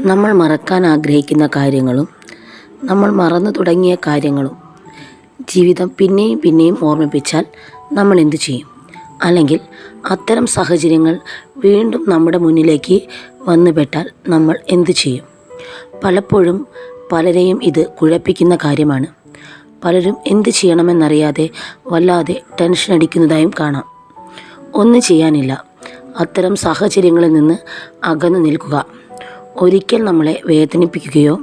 നമ്മൾ മറക്കാൻ ആഗ്രഹിക്കുന്ന കാര്യങ്ങളും നമ്മൾ മറന്നു തുടങ്ങിയ കാര്യങ്ങളും ജീവിതം പിന്നെയും പിന്നെയും ഓർമ്മിപ്പിച്ചാൽ നമ്മൾ എന്തു ചെയ്യും? അല്ലെങ്കിൽ അത്തരം സാഹചര്യങ്ങൾ വീണ്ടും നമ്മുടെ മുന്നിലേക്ക് വന്നുപെട്ടാൽ നമ്മൾ എന്തു ചെയ്യും? പലപ്പോഴും പലരെയും ഇത് കുഴപ്പിക്കുന്ന കാര്യമാണ്. പലരും എന്തു ചെയ്യണമെന്നറിയാതെ വല്ലാതെ ടെൻഷൻ അടിക്കുന്നതായും കാണാം. ഒന്നും ചെയ്യാനില്ല, അത്തരം സാഹചര്യങ്ങളിൽ നിന്ന് അകന്നു നിൽക്കുക. ഒരിക്കൽ നമ്മളെ വേദനിപ്പിക്കുകയോ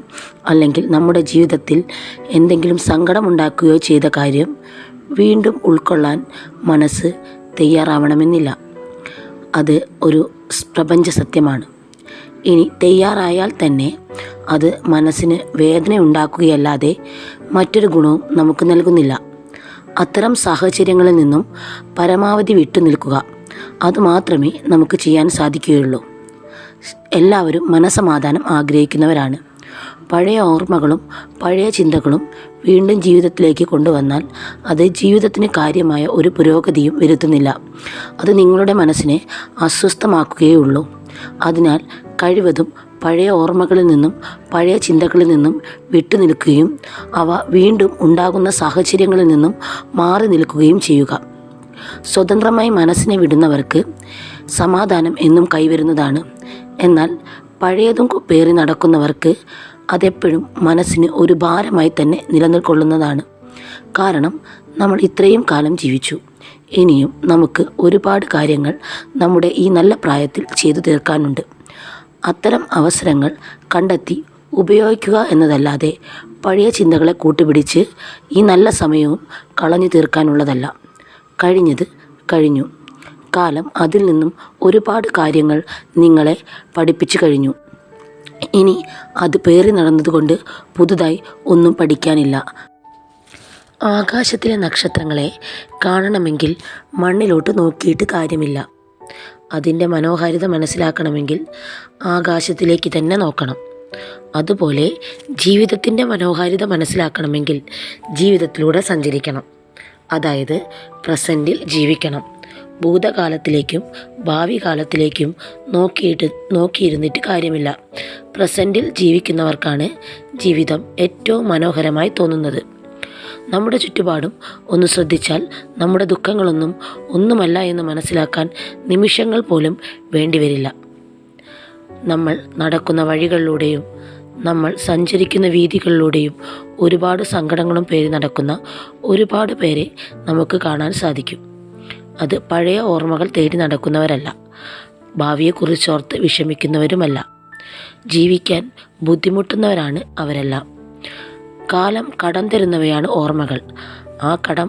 അല്ലെങ്കിൽ നമ്മുടെ ജീവിതത്തിൽ എന്തെങ്കിലും സങ്കടമുണ്ടാക്കുകയോ ചെയ്ത കാര്യം വീണ്ടും ഉൾക്കൊള്ളാൻ മനസ്സ് തയ്യാറാവണമെന്നില്ല. അത് ഒരു പ്രപഞ്ച സത്യമാണ്. ഇനി തയ്യാറായാൽ തന്നെ അത് മനസ്സിന് വേദന ഉണ്ടാക്കുകയല്ലാതെ മറ്റൊരു ഗുണവും നമുക്ക് നൽകുന്നില്ല. അത്തരം സാഹചര്യങ്ങളിൽ നിന്നും പരമാവധി വിട്ടുനിൽക്കുക. അതുമാത്രമേ നമുക്ക് ചെയ്യാൻ സാധിക്കുകയുള്ളൂ. എല്ലാവരും മനസ്സമാധാനം ആഗ്രഹിക്കുന്നവരാണ്. പഴയ ഓർമ്മകളും പഴയ ചിന്തകളും വീണ്ടും ജീവിതത്തിലേക്ക് കൊണ്ടുവന്നാൽ അത് ജീവിതത്തിന് കാര്യമായ ഒരു പുരോഗതിയും വരുത്തുന്നില്ല. അത് നിങ്ങളുടെ മനസ്സിനെ അസ്വസ്ഥമാക്കുകയുള്ളൂ. അതിനാൽ കഴിവതും പഴയ ഓർമ്മകളിൽ നിന്നും പഴയ ചിന്തകളിൽ നിന്നും വിട്ടുനിൽക്കുകയും അവ വീണ്ടും ഉണ്ടാകുന്ന സാഹചര്യങ്ങളിൽ നിന്നും മാറി നിൽക്കുകയും ചെയ്യുക. സ്വതന്ത്രമായി മനസ്സിനെ വിടുന്നവർക്ക് സമാധാനം എന്നും കൈവരുന്നതാണ്. എന്നാൽ പഴയതും പേറി നടക്കുന്നവർക്ക് അതെപ്പോഴും മനസ്സിന് ഒരു ഭാരമായി തന്നെ നിലനിൽക്കൊള്ളുന്നതാണ്. കാരണം നമ്മൾ ഇത്രയും കാലം ജീവിച്ചു. ഇനിയും നമുക്ക് ഒരുപാട് കാര്യങ്ങൾ നമ്മുടെ ഈ നല്ല പ്രായത്തിൽ ചെയ്തു തീർക്കാനുണ്ട്. അത്തരം അവസരങ്ങൾ കണ്ടെത്തി ഉപയോഗിക്കുക എന്നതല്ലാതെ പഴയ ചിന്തകളെ കൂട്ടുപിടിച്ച് ഈ നല്ല സമയവും കളഞ്ഞു തീർക്കാനുള്ളതല്ല. കഴിഞ്ഞത് കഴിഞ്ഞു. കാലം അതിൽ നിന്നും ഒരുപാട് കാര്യങ്ങൾ നിങ്ങളെ പഠിപ്പിച്ചു കഴിഞ്ഞു. ഇനി അത് പേറി നടന്നതുകൊണ്ട് പുതുതായി ഒന്നും പഠിക്കാനില്ല. ആകാശത്തിലെ നക്ഷത്രങ്ങളെ കാണണമെങ്കിൽ മണ്ണിലോട്ട് നോക്കിയിട്ട് കാര്യമില്ല. അതിൻ്റെ മനോഹാരിത മനസ്സിലാക്കണമെങ്കിൽ ആകാശത്തിലേക്ക് തന്നെ നോക്കണം. അതുപോലെ ജീവിതത്തിൻ്റെ മനോഹാരിത മനസ്സിലാക്കണമെങ്കിൽ ജീവിതത്തിലൂടെ സഞ്ചരിക്കണം. അതായത് പ്രസൻറ്റിൽ ജീവിക്കണം. ഭൂതകാലത്തിലേക്കും ഭാവി കാലത്തിലേക്കും നോക്കിയിരുന്നിട്ട് കാര്യമില്ല. പ്രസൻറ്റിൽ ജീവിക്കുന്നവർക്കാണ് ജീവിതം ഏറ്റവും മനോഹരമായി തോന്നുന്നത്. നമ്മുടെ ചുറ്റുപാടും ഒന്ന് ശ്രദ്ധിച്ചാൽ നമ്മുടെ ദുഃഖങ്ങളൊന്നും ഒന്നുമല്ല എന്ന് മനസ്സിലാക്കാൻ നിമിഷങ്ങൾ പോലും വേണ്ടിവരില്ല. നമ്മൾ നടക്കുന്ന വഴികളിലൂടെയും നമ്മൾ സഞ്ചരിക്കുന്ന വീഥികളിലൂടെയും ഒരുപാട് സങ്കടങ്ങളും പേറി നടക്കുന്ന ഒരുപാട് പേരെ നമുക്ക് കാണാൻ സാധിക്കും. അത് പഴയ ഓർമ്മകൾ തേടി നടക്കുന്നവരല്ല, ഭാവിയെക്കുറിച്ചോർത്ത് വിഷമിക്കുന്നവരുമല്ല. ജീവിക്കാൻ ബുദ്ധിമുട്ടുന്നവരാണ് അവരെല്ലാം. കാലം കടം തരുന്നവയാണ് ഓർമ്മകൾ. ആ കടം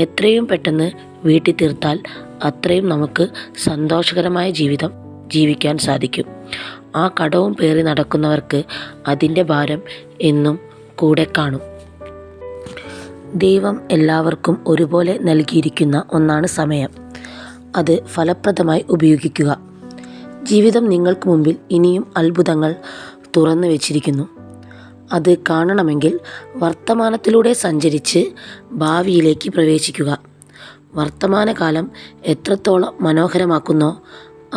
എത്രയും പെട്ടെന്ന് വീട്ടി തീർത്താൽ അത്രയും നമുക്ക് സന്തോഷകരമായ ജീവിതം ജീവിക്കാൻ സാധിക്കും. ആ കടവും പേറി നടക്കുന്നവർക്ക് അതിൻ്റെ ഭാരം എന്നും കൂടെ കാണും. ദൈവം എല്ലാവർക്കും ഒരുപോലെ നൽകിയിരിക്കുന്ന ഒന്നാണ് സമയം. അത് ഫലപ്രദമായി ഉപയോഗിക്കുക. ജീവിതം നിങ്ങൾക്ക് മുമ്പിൽ ഇനിയും അത്ഭുതങ്ങൾ തുറന്നു വച്ചിരിക്കുന്നു. അത് കാണണമെങ്കിൽ വർത്തമാനത്തിലൂടെ സഞ്ചരിച്ച് ഭാവിയിലേക്ക് പ്രവേശിക്കുക. വർത്തമാനകാലം എത്രത്തോളം മനോഹരമാക്കുന്നോ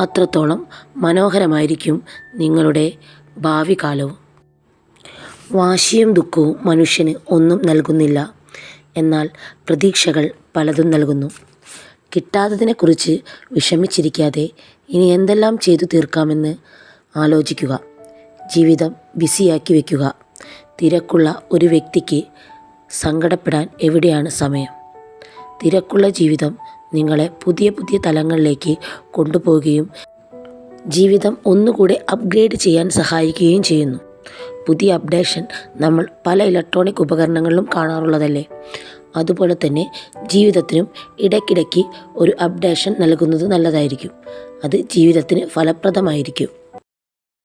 അത്രത്തോളം മനോഹരമായിരിക്കും നിങ്ങളുടെ ഭാവി കാലവും. വാശിയും ദുഃഖവും മനുഷ്യന് ഒന്നും നൽകുന്നില്ല, എന്നാൽ പ്രതീക്ഷകൾ പലതും നൽകുന്നു. കിട്ടാത്തതിനെക്കുറിച്ച് വിഷമിച്ചിരിക്കാതെ ഇനി എന്തെല്ലാം ചെയ്തു തീർക്കാമെന്ന് ആലോചിക്കുക. ജീവിതം ബിസിയാക്കി വയ്ക്കുക. തിരക്കുള്ള ഒരു വ്യക്തിക്ക് സങ്കടപ്പെടാൻ എവിടെയാണ് സമയം? തിരക്കുള്ള ജീവിതം നിങ്ങളെ പുതിയ പുതിയ തലങ്ങളിലേക്ക് കൊണ്ടുപോവുകയും ജീവിതം ഒന്നുകൂടെ അപ്ഗ്രേഡ് ചെയ്യാൻ സഹായിക്കുകയും ചെയ്യുന്നു. പുതിയ അപ്ഡേഷൻ നമ്മൾ പല ഇലക്ട്രോണിക് ഉപകരണങ്ങളിലും കാണാറുള്ളതല്ലേ? അതുപോലെ തന്നെ ജീവിതത്തിനും ഇടയ്ക്കിടയ്ക്ക് ഒരു അപ്ഡേഷൻ നൽകുന്നത് നല്ലതായിരിക്കും. അത് ജീവിതത്തിന് ഫലപ്രദമായിരിക്കും.